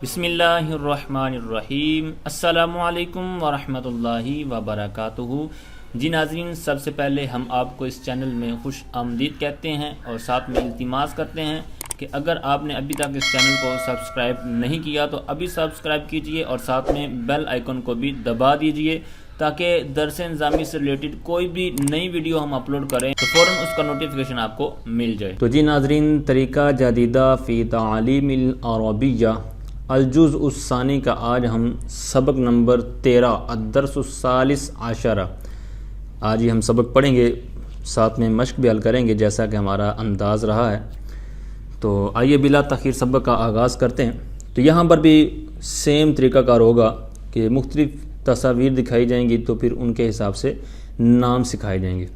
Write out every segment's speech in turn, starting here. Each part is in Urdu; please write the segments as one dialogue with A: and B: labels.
A: بسم اللہ الرحمن الرحیم۔ السلام علیکم ورحمۃ اللہ وبرکاتہ۔ جی ناظرین، سب سے پہلے ہم آپ کو اس چینل میں خوش آمدید کہتے ہیں اور ساتھ میں التماس کرتے ہیں کہ اگر آپ نے ابھی تک اس چینل کو سبسکرائب نہیں کیا تو ابھی سبسکرائب کیجئے اور ساتھ میں بیل آئیکن کو بھی دبا دیجئے تاکہ درس نظامی سے ریلیٹڈ کوئی بھی نئی ویڈیو ہم اپلوڈ کریں تو فوراً اس کا نوٹیفیکیشن آپ کو مل جائے۔ تو جی ناظرین، طریقہ جدیدہ فی تعلیم العربیہ الجزء الثانی کا آج ہم سبق نمبر 13 الدرس الثالث عشرہ آج ہی ہم سبق پڑھیں گے، ساتھ میں مشق بھی حل کریں گے جیسا کہ ہمارا انداز رہا ہے۔ تو آئیے بلا تاخیر سبق کا آغاز کرتے ہیں۔ تو یہاں پر بھی سیم طریقہ کار ہوگا کہ مختلف تصاویر دکھائی جائیں گی تو پھر ان کے حساب سے نام سکھائے جائیں گے۔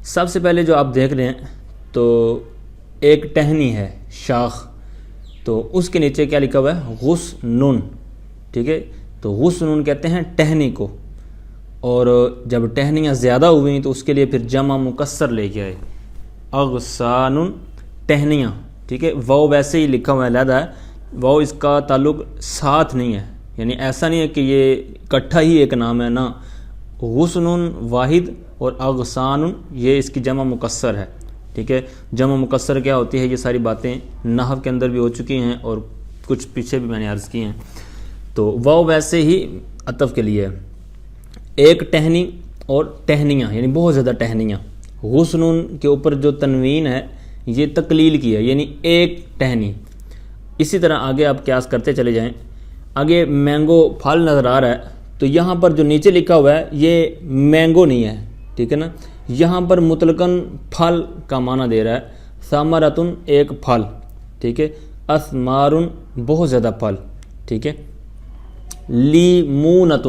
A: سب سے پہلے جو آپ دیکھ رہے ہیں تو ایک ٹہنی ہے، شاخ، تو اس کے نیچے کیا لکھا ہوا ہے؟ غصن، ٹھیک ہے۔ تو غصن کہتے ہیں ٹہنی کو، اور جب ٹہنیاں زیادہ ہوئیں تو اس کے لیے پھر جمع مکسر لے کے آئے، اغصان، ٹہنیاں، ٹھیک ہے۔ واو ویسے ہی لکھا ہوا ہے، علیحدہ ہے، واو اس کا تعلق ساتھ نہیں ہے، یعنی ایسا نہیں ہے کہ یہ اکٹھا ہی ایک نام ہے، نہ، غصن واحد اور اغصان یہ اس کی جمع مکسر ہے، ٹھیک ہے۔ جمع مکسر کیا ہوتی ہے، یہ ساری باتیں نحو کے اندر بھی ہو چکی ہیں اور کچھ پیچھے بھی میں نے عرض کی ہیں۔ تو واو ویسے ہی عطف کے لیے ہے، ایک ٹہنی اور ٹہنیاں یعنی بہت زیادہ ٹہنیاں۔ غصن کے اوپر جو تنوین ہے یہ تقلیل کی ہے، یعنی ایک ٹہنی۔ اسی طرح آگے آپ قیاس کرتے چلے جائیں، آگے مینگو پھل نظر آ رہا ہے تو یہاں پر جو نیچے لکھا ہوا ہے یہ مینگو نہیں ہے، ٹھیک ہے نا، یہاں پر مطلقاً پھل کا معنی دے رہا ہے، ثمرۃ ایک پھل، ٹھیک ہے، اثمار بہت زیادہ پھل، ٹھیک ہے، لیمونۃ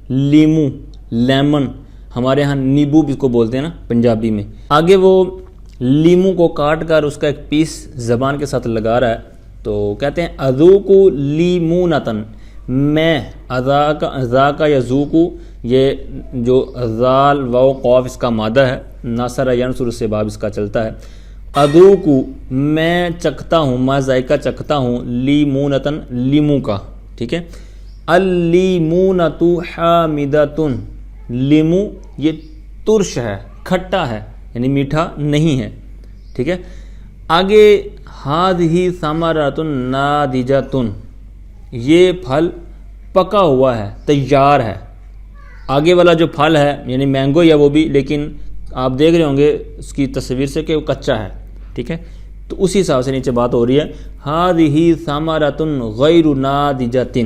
A: لیمو، لیمن، ہمارے ہاں نیبو بھی اس کو بولتے ہیں نا پنجابی میں۔ آگے وہ لیمو کو کاٹ کر اس کا ایک پیس زبان کے ساتھ لگا رہا ہے تو کہتے ہیں اذوق لیمونۃ، میں، ذاق یا ذوقو، یہ جو ذال واو قاف اس کا مادہ ہے، ناصر ینصر سے باب اس کا چلتا ہے، اذوق میں چکھتا ہوں، میں ذائقہ چکھتا ہوں، لیمونۃ لیمو کا، ٹھیک ہے۔ اللیمونۃ حامدۃ، لیمو یہ ترش ہے، کھٹا ہے، یعنی میٹھا نہیں ہے، ٹھیک ہے۔ آگے ہذہ ثمرۃ ناضجۃ، یہ پھل پکا ہوا ہے، تیار ہے۔ آگے والا جو پھل ہے یعنی مینگو یا وہ بھی، لیکن آپ دیکھ رہے ہوں گے اس کی تصویر سے کہ وہ کچا ہے، ٹھیک ہے۔ تو اسی حساب سے نیچے بات ہو رہی ہے، ہذہ ثمرۃ غیر ناضجۃ،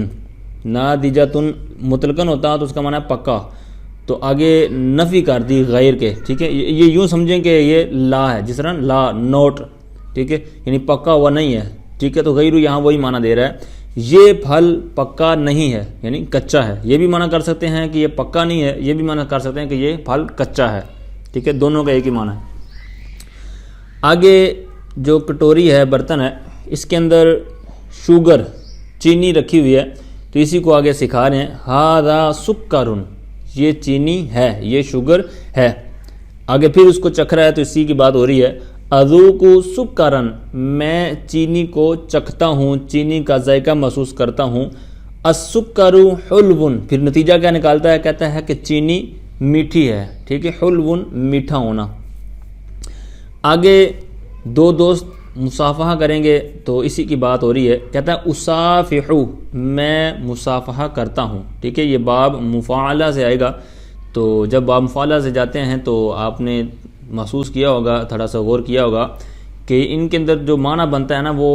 A: ناضجۃ مطلقاً ہوتا ہے تو اس کا معنی ہے پکا، تو آگے نفی کر دی غیر کے، ٹھیک ہے۔ یہ یوں سمجھیں کہ یہ لا ہے، جس طرح لا نوٹ، ٹھیک ہے، یعنی پکا ہوا نہیں ہے، ٹھیک ہے۔ تو غیر یہاں وہی معنی دے رہا ہے، یہ پھل پکا نہیں ہے یعنی کچا ہے۔ یہ بھی معنی کر سکتے ہیں کہ یہ پکا نہیں ہے، یہ بھی معنی کر سکتے ہیں کہ یہ پھل کچا ہے، ٹھیک ہے، دونوں کا ایک ہی معنی ہے۔ آگے جو کٹوری ہے، برتن ہے، اس کے اندر شوگر، چینی رکھی ہوئی ہے، تو اسی کو آگے سکھا رہے ہیں، ھذا سکر، یہ چینی ہے، یہ شوگر ہے۔ آگے پھر اس کو چکھ رہا ہے تو اسی کی بات ہو رہی ہے، اذوق سکرا، میں چینی کو چکھتا ہوں، چینی کا ذائقہ محسوس کرتا ہوں، السکر حلو، پھر نتیجہ کیا نکالتا ہے، کہتا ہے کہ چینی میٹھی ہے، ٹھیک ہے، حلو میٹھا ہونا۔ آگے دو دوست مصافحہ کریں گے تو اسی کی بات ہو رہی ہے، کہتا ہے اصافح، میں مصافحہ کرتا ہوں، ٹھیک ہے۔ یہ باب مفاعلہ سے آئے گا، تو جب باب مفاعلہ سے جاتے ہیں تو آپ نے محسوس کیا ہوگا، تھوڑا سا غور کیا ہوگا کہ ان کے اندر جو معنی بنتا ہے نا وہ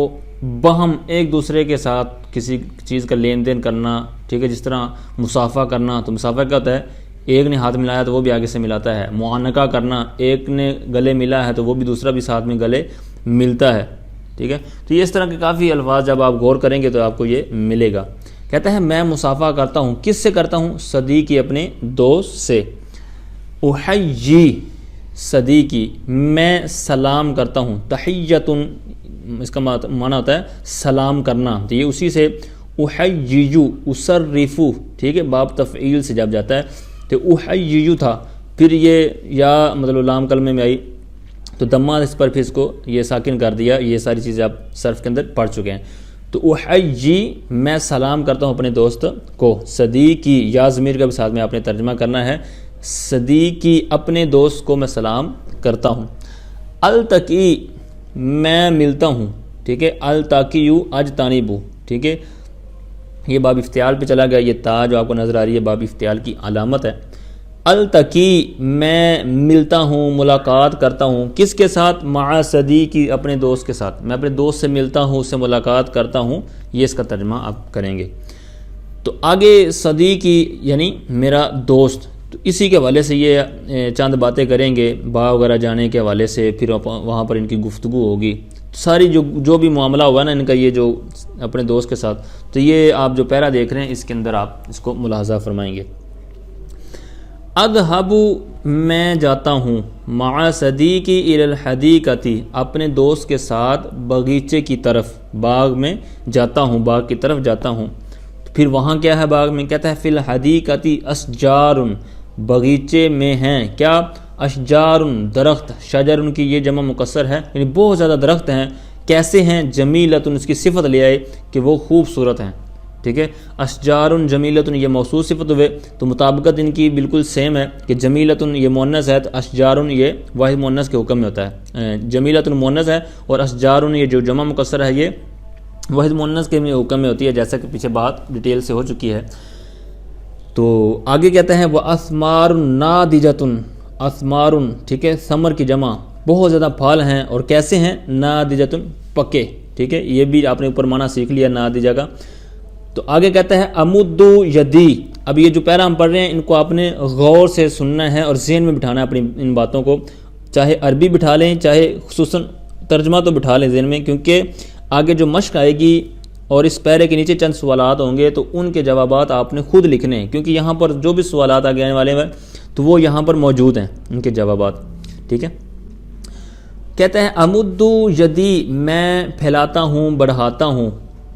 A: باہم ایک دوسرے کے ساتھ کسی چیز کا لین دین کرنا، ٹھیک ہے۔ جس طرح مصافحہ کرنا، تو مصافحہ کیا ہوتا ہے، ایک نے ہاتھ ملایا تو وہ بھی آگے سے ملاتا ہے، معانقہ کرنا، ایک نے گلے ملا ہے تو وہ بھی دوسرا بھی ساتھ میں گلے ملتا ہے، ٹھیک ہے۔ تو یہ اس طرح کے کافی الفاظ جب آپ غور کریں گے تو آپ کو یہ ملے گا۔ کہتا ہے میں مصافحہ کرتا ہوں، کس سے کرتا ہوں، صدیقی، اپنے دوست سے، احیی صدیقی، میں سلام کرتا ہوں، تحیۃ اس کا معنی ہوتا ہے سلام کرنا، تو یہ اسی سے احییو، اسرفو، ٹھیک ہے، باب تفعیل سے جب جاتا ہے تو احییو تھا، پھر یہ یا مطلب لام کلمے میں آئی تو دمہ اس پر پھر اس کو یہ ساکن کر دیا۔ یہ ساری چیزیں آپ صرف کے اندر پڑھ چکے ہیں۔ تو احیی میں سلام کرتا ہوں اپنے دوست کو، صدیقی یا ضمیر کے ساتھ میں آپ نے ترجمہ کرنا ہے، صدیقی اپنے دوست کو میں سلام کرتا ہوں۔ التقی میں ملتا ہوں، ٹھیک ہے، التقیو اجتنبو، ٹھیک ہے، یہ باب افتعال پہ چلا گیا، یہ تا جو آپ کو نظر آ رہی ہے باب افتعال کی علامت ہے۔ التقی میں ملتا ہوں، ملاقات کرتا ہوں، کس کے ساتھ؟ مع صدیقی اپنے دوست کے ساتھ، میں اپنے دوست سے ملتا ہوں، اس سے ملاقات کرتا ہوں، یہ اس کا ترجمہ آپ کریں گے۔ تو آگے صدیقی یعنی میرا دوست، تو اسی کے حوالے سے یہ چند باتیں کریں گے، باغ وغیرہ جانے کے حوالے سے، پھر وہاں پر ان کی گفتگو ہوگی، ساری جو بھی معاملہ ہوا نا ان کا یہ جو اپنے دوست کے ساتھ، تو یہ آپ جو پیرا دیکھ رہے ہیں اس کے اندر آپ اس کو ملاحظہ فرمائیں گے۔ اذهب میں جاتا ہوں، مع صدیقی الی الحدیقۃ اپنے دوست کے ساتھ باغیچے کی طرف، باغ میں جاتا ہوں، باغ کی طرف جاتا ہوں۔ پھر وہاں کیا ہے باغ میں؟ کہتا ہے فی الحدیقۃ اشجار، باغیچے میں ہیں کیا؟ اشجار درخت، شجر کی یہ جمع مکسر ہے، یعنی بہت زیادہ درخت ہیں۔ کیسے ہیں؟ جمیلتن، اس کی صفت لے آئے کہ وہ خوبصورت ہیں، ٹھیک ہے، اشجار جمیلتن یہ موصوف صفت ہوئے تو مطابقت ان کی بالکل سیم ہے کہ جمیلتن یہ مؤنث ہے، تو اشجار یہ واحد مؤنث کے حکم میں ہوتا ہے، جمیلتن مؤنث ہے اور اشجار یہ جو جمع مکسر ہے یہ واحد مؤنث کے حکم میں ہوتی ہے، جیسا کہ پیچھے بات ڈیٹیل سے ہو چکی ہے۔ تو آگے کہتے ہیں وہ اسمار ناضجۃ، اسمار، ٹھیک ہے، ثمر کی جمع، بہت زیادہ پھل ہیں اور کیسے ہیں؟ ناضجۃ پکے، ٹھیک ہے، یہ بھی آپ نے اوپر معنی سیکھ لیا ناضجہ کا۔ تو آگے کہتا ہے امد یدی، اب یہ جو پیرا ہم پڑھ رہے ہیں ان کو آپ نے غور سے سننا ہے اور ذہن میں بٹھانا ہے اپنی ان باتوں کو، چاہے عربی بٹھا لیں چاہے خصوصاً ترجمہ تو بٹھا لیں ذہن میں، کیونکہ آگے جو مشق آئے گی اور اس پیرے کے نیچے چند سوالات ہوں گے تو ان کے جوابات آپ نے خود لکھنے ہیں، کیونکہ یہاں پر جو بھی سوالات آگے آنے والے ہیں تو وہ یہاں پر موجود ہیں ان کے جوابات، ٹھیک ہے۔ کہتے ہیں امد یدی میں پھیلاتا ہوں، بڑھاتا ہوں،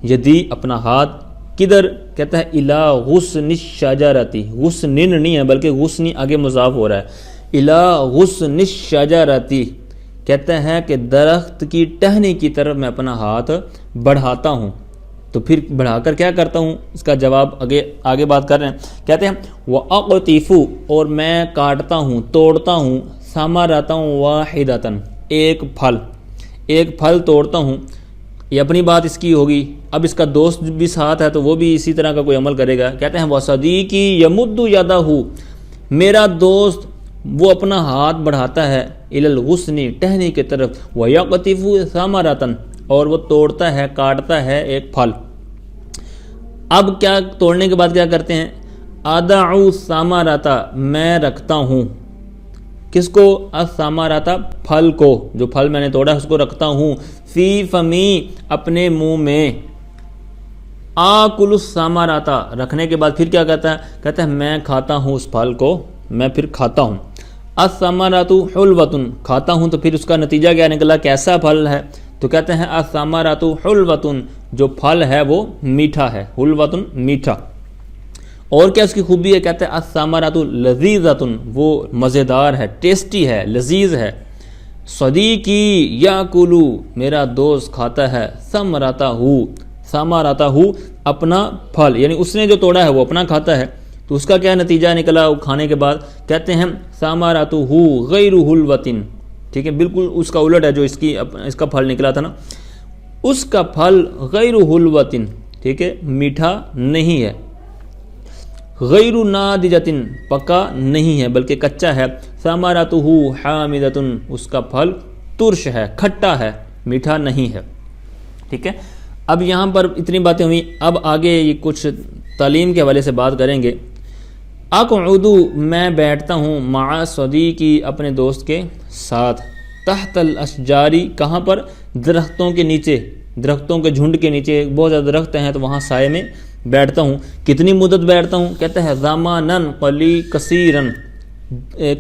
A: یدی اپنا ہاتھ، کدھر؟ کہتا ہے الی غصن الشجرۃ، غصن نہیں ہے بلکہ غصن آگے مضاف ہو رہا ہے، الی غصن الشجرۃ، کہتا ہے کہ درخت کی ٹہنی کی طرف میں اپنا ہاتھ بڑھاتا ہوں۔ تو پھر بڑھا کر کیا کرتا ہوں؟ اس کا جواب آگے بات کر رہے ہیں، کہتے ہیں وَأَقْطِفُ اور میں کاٹتا ہوں، توڑتا ہوں، ثَمَرَةً وَاحِدَةً ایک پھل توڑتا ہوں، یہ اپنی بات اس کی ہوگی۔ اب اس کا دوست بھی ساتھ ہے تو وہ بھی اسی طرح کا کوئی عمل کرے گا۔ کہتے ہیں وَصَدِيقِي يَمُدُّ يَدَهُ میرا دوست وہ اپنا ہاتھ بڑھاتا ہے الی الغصن ٹہنی کی طرف، وَيَقْطِفُ ثَمَرَةً اور وہ توڑتا ہے، کاٹتا ہے ایک پھل۔ اب کیا توڑنے کے بعد کیا کرتے ہیں؟ اَدَعُ الثَّمَرَةَ میں رکھتا ہوں، کس کو؟ الثَّمَرَةَ پھل کو، جو پھل میں نے توڑا ہے اس کو رکھتا ہوں، فی فمی اپنے منہ میں، آکل الثَّمَرَةَ رکھنے کے بعد پھر کیا کہتا ہے؟ کہتا ہے میں کھاتا ہوں اس پھل کو، میں پھر کھاتا ہوں۔ الثَّمَرَةُ حُلْوَةٌ کھاتا ہوں تو پھر اس کا نتیجہ کیا نکلا؟ کیسا پھل ہے؟ تو کہتے ہیں الثَّمَرَةُ حُلْوَةٌ جو پھل ہے وہ میٹھا ہے، حُلْوَةٌ میٹھا۔ اور کیا اس کی خوبی ہے؟ کہتے ہیں الثَّمَرَةُ لَذِیذَةٌ وہ مزیدار ہے، ٹیسٹی ہے، لذیذ ہے۔ صدیقی یاکلُ میرا دوست کھاتا ہے، ثَمَرَتَهُ اپنا پھل، یعنی اس نے جو توڑا ہے وہ اپنا کھاتا ہے، تو اس کا کیا نتیجہ نکلا وہ کھانے کے بعد؟ کہتے ہیں ثَمَرَتُهُ غَيْرُ حُلْوَةٍ، ٹھیک ہے، بالکل اس کا الٹ ہے جو اس کا پھل نکلا تھا نا، اس کا پھل غیر حلوۃ، ٹھیک ہے، میٹھا نہیں ہے، غیر ناضجۃ پکا نہیں ہے بلکہ کچا ہے، ثمرتہ حامدۃ اس کا پھل ترش ہے، کھٹا ہے، میٹھا نہیں ہے، ٹھیک ہے۔ اب یہاں پر اتنی باتیں ہوئیں، اب آگے یہ کچھ تعلیم کے حوالے سے بات کریں گے۔ اقعد میں بیٹھتا ہوں، مع صدیقی اپنے دوست کے ساتھ، تحت الاشجاری کہاں پر؟ درختوں کے نیچے، درختوں کے جھنڈ کے نیچے، بہت زیادہ درخت ہیں تو وہاں سائے میں بیٹھتا ہوں۔ کتنی مدت بیٹھتا ہوں؟ کہتا ہے زمانن کثیرن،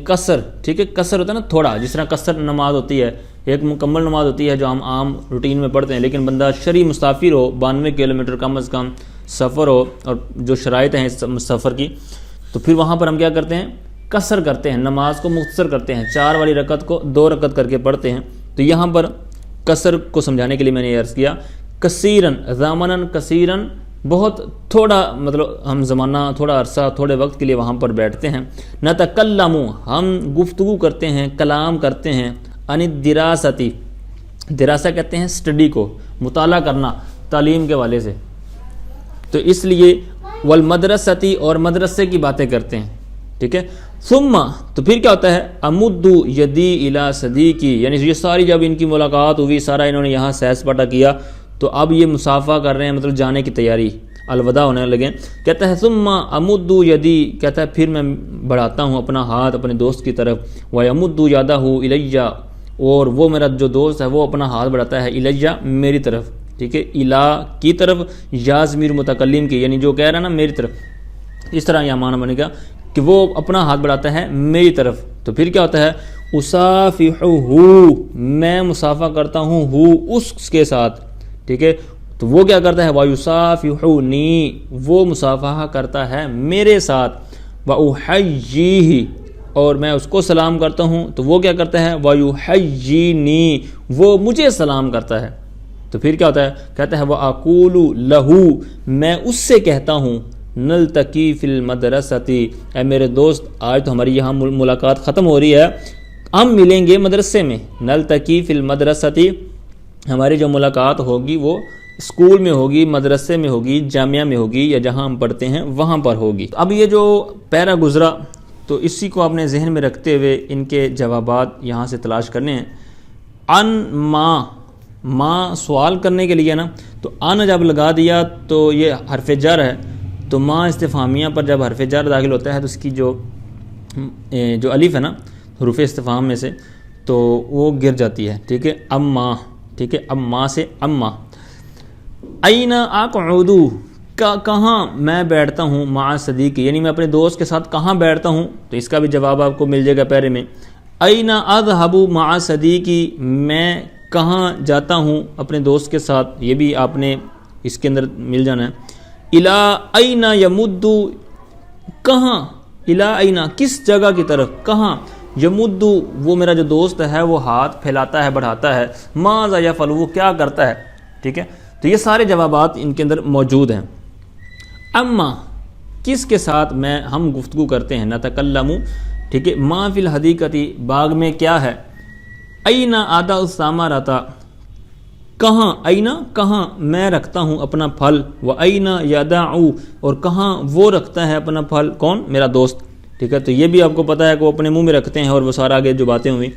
A: قصر، ٹھیک ہے، قصر ہوتا ہے نا تھوڑا، جس طرح قصر نماز ہوتی ہے، ایک مکمل نماز ہوتی ہے جو ہم عام روٹین میں پڑھتے ہیں، لیکن بندہ شرعی مسافر ہو، 92 کلومیٹر کم از کم سفر ہو اور جو شرائط ہیں اس سفر کی، تو پھر وہاں پر ہم کیا کرتے ہیں؟ قصر کرتے ہیں، نماز کو مختصر کرتے ہیں، 4 والی رکعت کو 2 رکعت کر کے پڑھتے ہیں۔ تو یہاں پر قصر کو سمجھانے کے لیے میں نے یہ عرض کیا کثیرن زامنن کثیرن بہت تھوڑا مطلب ہم زمانہ تھوڑا عرصہ تھوڑے وقت کے لیے وہاں پر بیٹھتے ہیں. نتکلم ہم گفتگو کرتے ہیں کلام کرتے ہیں. عن الدراستی دراسہ کہتے ہیں اسٹڈی کو مطالعہ کرنا تعلیم کے والے سے. تو اس لیے والمدرستی اور مدرسے کی باتیں کرتے ہیں. ٹھیک ہے. ثم تو پھر کیا ہوتا ہے امد یدی الی صدیقی یعنی یہ ساری جب ان کی ملاقات ہوئی سارا انہوں نے یہاں سیر سپاٹا کیا تو اب یہ مسافہ کر رہے ہیں مطلب جانے کی تیاری الوداع ہونے لگے. کہتا ہے ثم امد یدی کہتا ہے پھر میں بڑھاتا ہوں اپنا ہاتھ اپنے دوست کی طرف. ویمد یدہ الیہ اور وہ میرا جو دوست ہے وہ اپنا ہاتھ بڑھاتا ہے الیہ میری طرف. ٹھیک ہے. الا کی طرف یا ضمیر متکلم کی یعنی جو کہہ رہا ہے نا میری طرف اس طرح یہ معنی بنے گا کہ وہ اپنا ہاتھ بڑھاتا ہے میری طرف. تو پھر کیا ہوتا ہے اصافحہ میں مصافحہ کرتا ہوں اس کے ساتھ. ٹھیک ہے. تو وہ کیا کرتا ہے وَيُصَافِحُنِي وہ مصافحہ کرتا ہے میرے ساتھ. وَأُحَيِّيهِ اور میں اس کو سلام کرتا ہوں تو وہ کیا کرتا ہے وَيُحَيِّينِي وہ مجھے سلام کرتا ہے. تو پھر کیا ہوتا ہے کہتا ہے وَأَقُولُ لَهُ میں اس سے کہتا ہوں نلتقی فی المدرستی اے میرے دوست آج تو ہماری یہاں ملاقات ختم ہو رہی ہے ہم ملیں گے مدرسے میں. نلتقی فی المدرستی ہماری جو ملاقات ہوگی وہ اسکول میں ہوگی مدرسے میں ہوگی جامعہ میں ہوگی یا جہاں ہم پڑھتے ہیں وہاں پر ہوگی. اب یہ جو پیرا گزرا تو اسی کو اپنے ذہن میں رکھتے ہوئے ان کے جوابات یہاں سے تلاش کرنے ہیں. ان ماں سوال کرنے کے لیے نا تو ان جب لگا دیا تو یہ حرف جر ہے تو ماں استفہامیہ پر جب حرف جر داخل ہوتا ہے تو اس کی جو الف ہے نا حروف استفہام میں سے تو وہ گر جاتی ہے. ٹھیک ہے. اما ٹھیک ہے. اما سے اما. این اقعد کہاں میں بیٹھتا ہوں مع صدیقی یعنی میں اپنے دوست کے ساتھ کہاں بیٹھتا ہوں تو اس کا بھی جواب آپ کو مل جائے گا پیرے میں. این اذهب مع صدیقی میں کہاں جاتا ہوں اپنے دوست کے ساتھ یہ بھی آپ نے اس کے اندر مل جانا ہے. الی این یمد کہاں الی این کس جگہ کی طرف کہاں یمد وہ میرا جو دوست ہے وہ ہاتھ پھیلاتا ہے بڑھاتا ہے. ماذا یفعل وہ کیا کرتا ہے. ٹھیک ہے. تو یہ سارے جوابات ان کے اندر موجود ہیں. اما کس کے ساتھ ہم گفتگو کرتے ہیں نتکلم. ٹھیک ہے. ما فی الحدیقتی باغ میں کیا ہے. این آدھا الثمرۃ کہاں این کہاں میں رکھتا ہوں اپنا پھل. و این یدع اور کہاں وہ رکھتا ہے اپنا پھل کون میرا دوست. ٹھیک ہے. تو یہ بھی آپ کو پتہ ہے کہ وہ اپنے منہ میں رکھتے ہیں اور وہ سارا آگے جو باتیں ہوئی.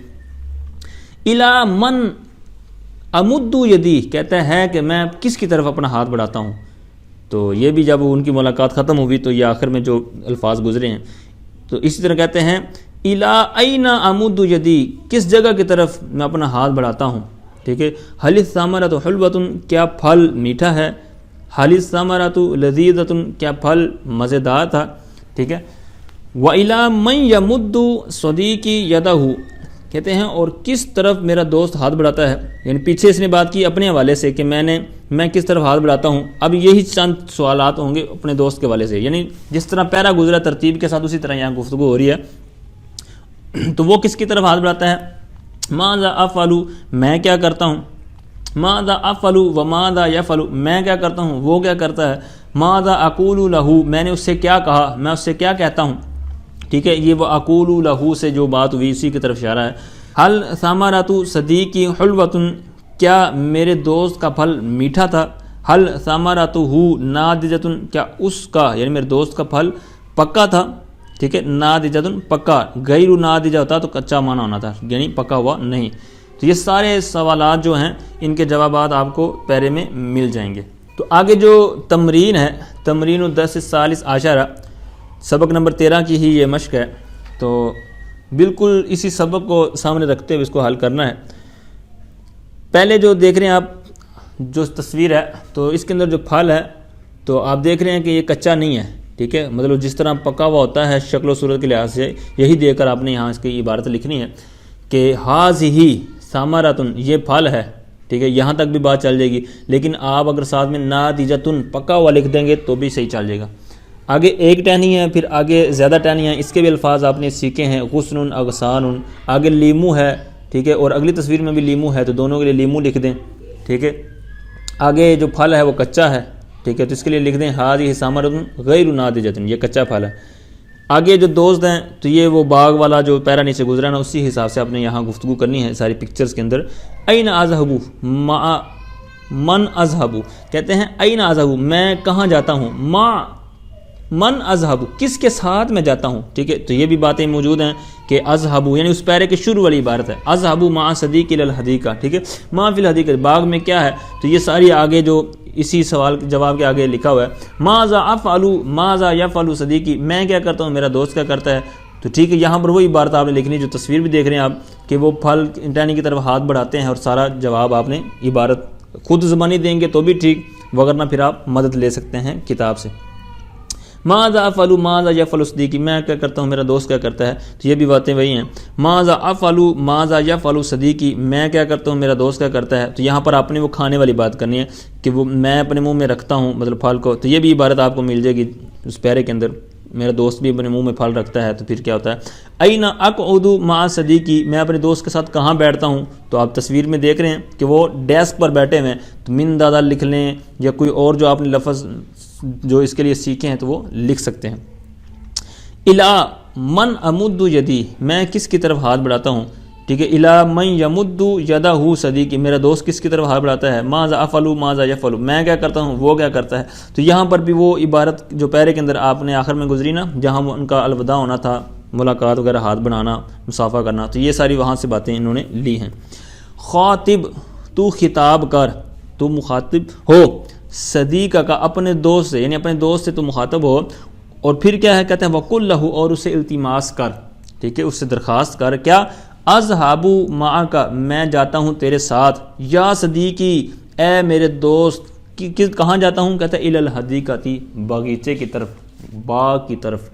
A: الی من امد یدی کہتا ہے کہ میں کس کی طرف اپنا ہاتھ بڑھاتا ہوں. تو یہ بھی جب ان کی ملاقات ختم ہوئی تو یہ آخر میں جو الفاظ گزرے ہیں تو اسی طرح کہتے ہیں الی این امد یدی کس جگہ کی طرف میں اپنا ہاتھ بڑھاتا ہوں. ٹھیک ہے. حل الثمرۃ حلوۃ کیا پھل میٹھا ہے. حل الثمرۃ لذیذۃ کیا پھل مزیدار تھا. ٹھیک ہے. وَإِلَى مَنْ يَمُدُّ صَدِيقِي يَدَهُ کہتے ہیں اور کس طرف میرا دوست ہاتھ بڑھاتا ہے یعنی پیچھے اس نے بات کی اپنے حوالے سے کہ میں کس طرف ہاتھ بڑھاتا ہوں. اب یہی چند سوالات ہوں گے اپنے دوست کے حوالے سے یعنی جس طرح پیرا گزرا ترتیب کے ساتھ اسی طرح یہاں گفتگو ہو رہی ہے. تو وہ کس کی طرف ہاتھ بڑھاتا ہے. ماذا افعل میں کیا کرتا ہوں. ماذا افعل وماذا یفعل میں کیا کرتا ہوں وہ کیا کرتا ہے. ماذا اقول له میں نے اس سے کیا کہا میں اس سے کیا کہتا ہوں. ٹھیک ہے. یہ وہ اقول له سے جو بات ہوئی اسی کی طرف اشارہ ہے. حل ثمرۃ صدیقی حلوۃ کیا میرے دوست کا پھل میٹھا تھا. حل ثمرۃہ ناضجۃ کیا اس کا یعنی میرے دوست کا پھل پکا تھا. ٹھیک ہے. ناضجۃ پکا غیر ناضجہ ہوتا تو کچا معنی ہونا تھا یعنی پکا ہوا نہیں. تو یہ سارے سوالات جو ہیں ان کے جوابات آپ کو پیرے میں مل جائیں گے. تو آگے جو تمرین ہے تمرین الدرس الثالث عشرہ سبق نمبر 13 کی ہی یہ مشق ہے. تو بالکل اسی سبق کو سامنے رکھتے ہوئے اس کو حل کرنا ہے. پہلے جو دیکھ رہے ہیں آپ جو تصویر ہے تو اس کے اندر جو پھل ہے تو آپ دیکھ رہے ہیں کہ یہ کچا نہیں ہے. ٹھیک ہے. مطلب جس طرح پکا ہوا ہوتا ہے شکل و صورت کے لحاظ سے یہی دیکھ کر آپ نے یہاں اس کی عبارت لکھنی ہے کہ ہاذہ ثمرۃ یہ پھل ہے. ٹھیک ہے. یہاں تک بھی بات چل جائے گی لیکن آپ اگر ساتھ میں ناضجۃ پکا ہوا لکھ دیں گے تو بھی صحیح چل جائے گا. آگے ایک ٹہنی ہے پھر آگے زیادہ ٹہنی ہیں اس کے بھی الفاظ آپ نے سیکھے ہیں. غصن اغصان آگے لیمو ہے. ٹھیک ہے. اور اگلی تصویر میں بھی لیمو ہے تو دونوں کے لیے لیمو لکھ دیں. ٹھیک ہے. آگے جو پھل ہے وہ کچا ہے، ٹھیک ہے، تو اس کے لیے لکھ دیں ہاذہ ثمرۃ غیر ناضجۃ، یہ کچا پھل ہے۔ آگے جو دوست ہیں تو یہ وہ باغ والا جو پیرا نیچے گزرا نا، اسی حساب سے آپ نے یہاں گفتگو کرنی ہے ساری پکچرز کے اندر۔ این اذهب مع من اذهب، کہتے ہیں این اذهب میں کہاں جاتا ہوں، مع من اذهب کس کے ساتھ میں جاتا ہوں، ٹھیک ہے، تو یہ بھی باتیں موجود ہیں کہ اذهب یعنی اس پیرے کے شروع والی عبارت ہے، اذهب مع صدیقی الی الحدیقہ، ٹھیک ہے، ما فی الحدیقہ باغ میں کیا ہے، تو یہ ساری آگے جو اسی سوال جواب کے آگے لکھا ہوا ہے، ماذا افعل ماذا یفعل صدیقی، میں کیا کرتا ہوں میرا دوست کیا کرتا ہے، تو ٹھیک ہے، یہاں پر وہی عبارت آپ نے لکھنی جو تصویر بھی دیکھ رہے ہیں آپ کہ وہ پھل ٹہنی کی طرف ہاتھ بڑھاتے ہیں، اور سارا جواب آپ نے عبارت خود زبانی دیں گے تو بھی ٹھیک، وگرنہ پھر آپ مدد لے سکتے ہیں کتاب سے۔ ماذا افعل ماذا یفعل صدیقی، میں کیا کرتا ہوں میرا دوست کیا کرتا ہے، تو یہ بھی باتیں وہی ہیں۔ ماذا افعل ماذا یفعل صدیقی، میں کیا کرتا ہوں میرا دوست کیا کرتا ہے، تو یہاں پر آپ نے وہ کھانے والی بات کرنی ہے کہ وہ میں اپنے منہ میں رکھتا ہوں مطلب پھل کو، تو یہ بھی عبارت آپ کو مل جائے گی اس پیرے کے اندر، میرا دوست بھی اپنے منہ میں پھل رکھتا ہے، تو پھر کیا ہوتا ہے، این اقعد مع صدیقی، میں اپنے دوست کے ساتھ کہاں بیٹھتا ہوں، تو آپ تصویر میں دیکھ رہے ہیں کہ وہ ڈیسک پر بیٹھے ہوئے ہیں، تو من دادا لکھ لیں یا کوئی اور جو آپ نے لفظ جو اس کے لیے سیکھے ہیں تو وہ لکھ سکتے ہیں۔ الا من امد یدی، میں کس کی طرف ہاتھ بڑھاتا ہوں، ٹھیک ہے، الا من یمد یدہ صدیقی، میرا دوست کس کی طرف ہاتھ بڑھاتا ہے، ماذا افعل ماذا یفعل، میں کیا کرتا ہوں وہ کیا کرتا ہے، تو یہاں پر بھی وہ عبارت جو پیرے کے اندر آپ نے آخر میں گزری نا، جہاں وہ ان کا الوداع ہونا تھا، ملاقات وغیرہ، ہاتھ بڑھانا، مصافحہ کرنا، تو یہ ساری وہاں سے باتیں انہوں نے لی ہیں۔ خاطب، تو خطاب کر، تو مخاطب ہو، صدیقہ کا اپنے دوست سے، یعنی اپنے دوست سے تو مخاطب ہو، اور پھر کیا ہے، کہتے ہیں وقل لہ، اور اسے التماس کر، ٹھیک ہے، اس سے درخواست کر، کیا، اذهب معک، میں جاتا ہوں تیرے ساتھ، یا صدیقی، اے میرے دوست، کہاں جاتا ہوں، کہتا ہے الی الحدیقہ، باغیچے کی طرف، باغ کی طرف،